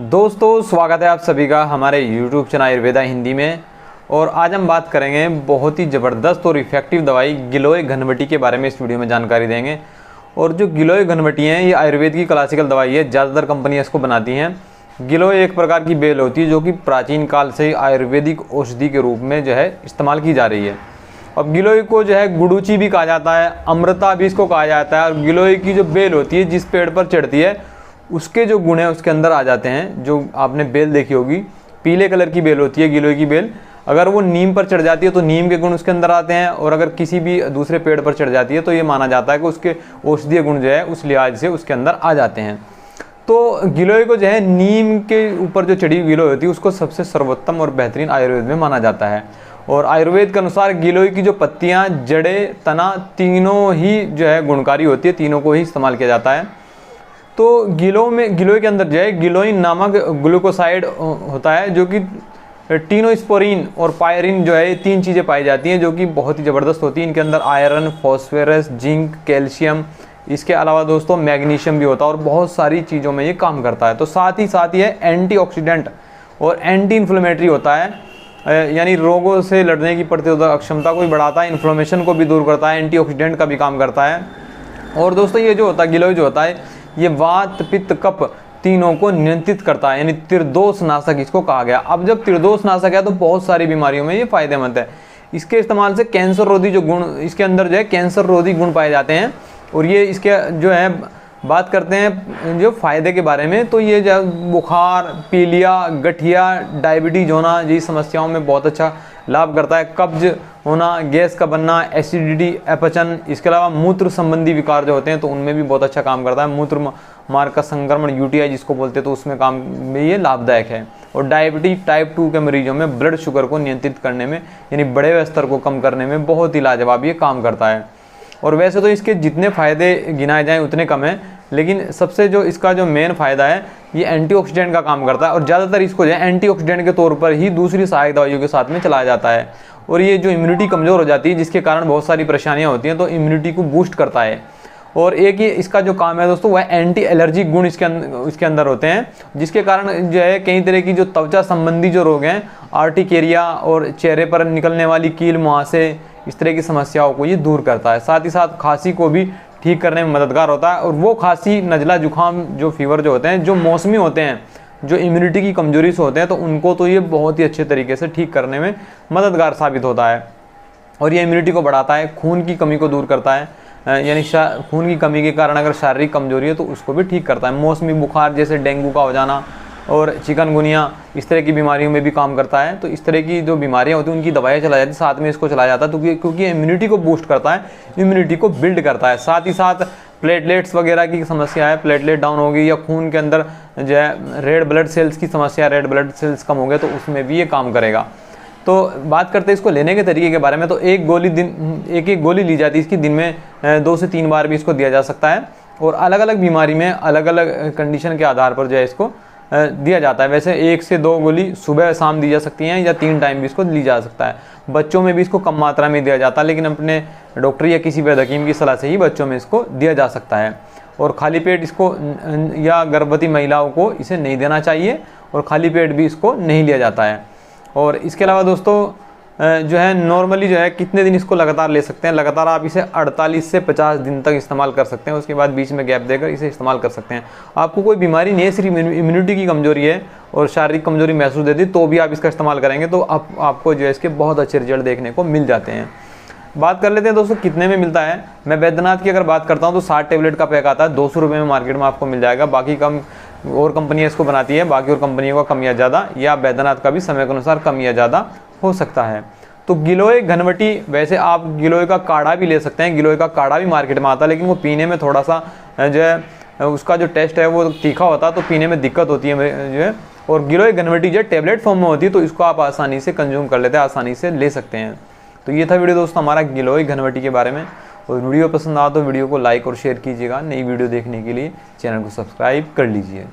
दोस्तों स्वागत है आप सभी का हमारे YouTube चैनल आयुर्वेदा हिंदी में। और आज हम बात करेंगे बहुत ही ज़बरदस्त और इफ़ेक्टिव दवाई गिलोय घनवटी के बारे में। इस वीडियो में जानकारी देंगे। और जो गिलोय घनवटी है ये आयुर्वेद की क्लासिकल दवाई है, ज़्यादातर कंपनियाँ इसको बनाती हैं। गिलोय एक प्रकार की बेल होती है जो कि प्राचीन काल से ही आयुर्वेदिक औषधि के रूप में जो है इस्तेमाल की जा रही है। अब गिलोय को जो है गुडुची भी कहा जाता है, अमृता भी इसको कहा जाता है। और गिलोय की जो बेल होती है जिस पेड़ पर चढ़ती है उसके जो गुण है उसके अंदर आ जाते हैं। जो आपने बेल देखी होगी पीले कलर की बेल होती है गिलोय की बेल, अगर वो नीम पर चढ़ जाती है तो नीम के गुण उसके अंदर आते हैं। और अगर किसी भी दूसरे पेड़ पर चढ़ जाती है तो ये माना जाता है कि उसके औषधीय गुण जो है उस लिहाज से उसके अंदर आ जाते हैं। तो गिलोय को जो है नीम के ऊपर जो चढ़ी हुई गिलोय होती है उसको सबसे सर्वोत्तम और बेहतरीन आयुर्वेद में माना जाता है। और आयुर्वेद के अनुसार गिलोय की जो पत्तियाँ, जड़ें, तना तीनों ही जो है गुणकारी होती है, तीनों को ही इस्तेमाल किया जाता है। तो गिलोय के अंदर जो है गिलोइन नामक ग्लूकोसाइड होता है जो कि टिनोस्पोरिन और पायरिन जो है ये तीन चीज़ें पाई जाती हैं जो कि बहुत ही ज़बरदस्त होती है। इनके अंदर आयरन, फॉस्फोरस, जिंक, कैल्शियम, इसके अलावा दोस्तों मैग्नीशियम भी होता है और बहुत सारी चीज़ों में ये काम करता है। तो साथ ही ये एंटीऑक्सीडेंट और एंटी इन्फ्लेमेटरी होता है, यानी रोगों से लड़ने की प्रतिरोधक क्षमता को भी बढ़ाता है, इन्फ्लेमेशन को भी दूर करता है, एंटीऑक्सीडेंट का भी काम करता है। और दोस्तों ये जो होता है गिलोय जो होता है ये वात, पित्त, कफ तीनों को नियंत्रित करता है, यानी त्रिदोष नाशक इसको कहा गया। अब जब त्रिदोष नाशक है तो बहुत सारी बीमारियों में ये फायदेमंद है। इसके इस्तेमाल से कैंसर रोधी जो गुण इसके अंदर जो है कैंसर रोधी गुण पाए जाते हैं। और ये इसके जो है बात करते हैं जो फायदे के बारे में, तो ये जो बुखार, पीलिया, गठिया, डायबिटीज होना ये समस्याओं में बहुत अच्छा लाभ करता है। कब्ज होना, गैस का बनना, एसिडिटी, अपचन, इसके अलावा मूत्र संबंधी विकार जो होते हैं तो उनमें भी बहुत अच्छा काम करता है। मूत्र मार्ग का संक्रमण, यूटीआई जिसको बोलते हैं, तो उसमें काम में ये लाभदायक है। और डायबिटीज टाइप 2 के मरीजों में ब्लड शुगर को नियंत्रित करने में, यानी बढ़े हुए स्तर को कम करने में बहुत ही लाजवाब ये काम करता है। और वैसे तो इसके जितने फ़ायदे गिनाए जाएँ उतने कम हैं, लेकिन सबसे जो इसका जो मेन फ़ायदा है ये एंटीऑक्सीडेंट का काम करता है। और ज़्यादातर इसको जो है एंटीऑक्सीडेंट के तौर पर ही दूसरी सहायक दवाइयों के साथ में चलाया जाता है। और ये जो इम्यूनिटी कमज़ोर हो जाती है जिसके कारण बहुत सारी परेशानियाँ होती हैं, तो इम्यूनिटी को बूस्ट करता है। और एक ये इसका जो काम है दोस्तों वह एंटी एलर्जिक गुण इसके अंदर होते हैं, जिसके कारण जो है कई तरह की जो त्वचा संबंधी जो रोग हैं, आर्टिकेरिया और चेहरे पर निकलने वाली कील, मुहासे, इस तरह की समस्याओं को ये दूर करता है। साथ ही साथ खांसी को भी ठीक करने में मददगार होता है। और वो खांसी, नज़ला, जुकाम, जो फीवर जो होते हैं जो मौसमी होते हैं, जो इम्यूनिटी की कमजोरी से होते हैं, तो उनको तो ये बहुत ही अच्छे तरीके से ठीक करने में मददगार साबित होता है। और ये इम्यूनिटी को बढ़ाता है, खून की कमी को दूर करता है, यानी खून की कमी के कारण अगर शारीरिक कमजोरी है तो उसको भी ठीक करता है। मौसमी बुखार जैसे डेंगू का हो जाना और चिकनगुनिया, इस तरह की बीमारियों में भी काम करता है। तो इस तरह की जो बीमारियां होती हैं उनकी दवाइयाँ चलाई जाती है, साथ में इसको चलाया जाता है, तो क्योंकि इम्यूनिटी को बूस्ट करता है, इम्यूनिटी को बिल्ड करता है। साथ ही साथ प्लेटलेट्स वगैरह की समस्या है, प्लेटलेट डाउन होगी या खून के अंदर जो है रेड ब्लड सेल्स की समस्या, रेड ब्लड सेल्स कम हो गए तो उसमें भी ये काम करेगा। तो बात करते हैं इसको लेने के तरीके के बारे में, तो एक गोली ली जाती है इसकी, दिन में 2 से 3 बार भी इसको दिया जा सकता है। और अलग अलग बीमारी में अलग अलग कंडीशन के आधार पर जो है इसको दिया जाता है। वैसे 1 से 2 गोली सुबह शाम दी जा सकती हैं या 3 टाइम भी इसको ली जा सकता है। बच्चों में भी इसको कम मात्रा में दिया जाता है, लेकिन अपने डॉक्टर या किसी वैद्य हकीम की सलाह से ही बच्चों में इसको दिया जा सकता है। और खाली पेट इसको या गर्भवती महिलाओं को इसे नहीं देना चाहिए, और खाली पेट भी इसको नहीं लिया जाता है। और इसके अलावा दोस्तों जो है नॉर्मली जो है कितने दिन इसको लगातार ले सकते हैं, लगातार आप इसे 48 से 50 दिन तक इस्तेमाल कर सकते हैं, उसके बाद बीच में गैप देकर इसे इस्तेमाल कर सकते हैं। आपको कोई बीमारी नहीं है, सिर्फ इम्यूनिटी की कमजोरी है और शारीरिक कमजोरी महसूस देती है, तो भी आप इसका इस्तेमाल करेंगे तो आपको जो है इसके बहुत अच्छे रिजल्ट देखने को मिल जाते हैं। बात कर लेते हैं दोस्तों कितने में मिलता है। मैं वैद्यनाथ की अगर बात करता हूँ तो 60 टेबलेट का पैक आता है, 200 रुपये में मार्केट में आपको मिल जाएगा। बाकी कम और कंपनियाँ इसको बनाती है, बाकी और कंपनियों का कम या ज़्यादा, या वैद्यनाथ का भी समय के अनुसार कम या ज़्यादा हो सकता है। तो गिलोय घनवटी, वैसे आप गिलोय का काढ़ा भी ले सकते हैं, गिलोय का काढ़ा भी मार्केट में आता है, लेकिन वो पीने में थोड़ा सा जो है उसका जो टेस्ट है वो तीखा होता है, तो पीने में दिक्कत होती है जो है। और गिलोय घनवटी जो टैबलेट फॉर्म में होती है तो इसको आप आसानी से कंज्यूम कर लेते हैं, आसानी से ले सकते हैं। तो ये था वीडियो दोस्तों हमारा गिलोय घनवटी के बारे में। और वीडियो पसंद आया तो वीडियो को लाइक और शेयर कीजिएगा। नई वीडियो देखने के लिए चैनल को सब्सक्राइब कर लीजिए।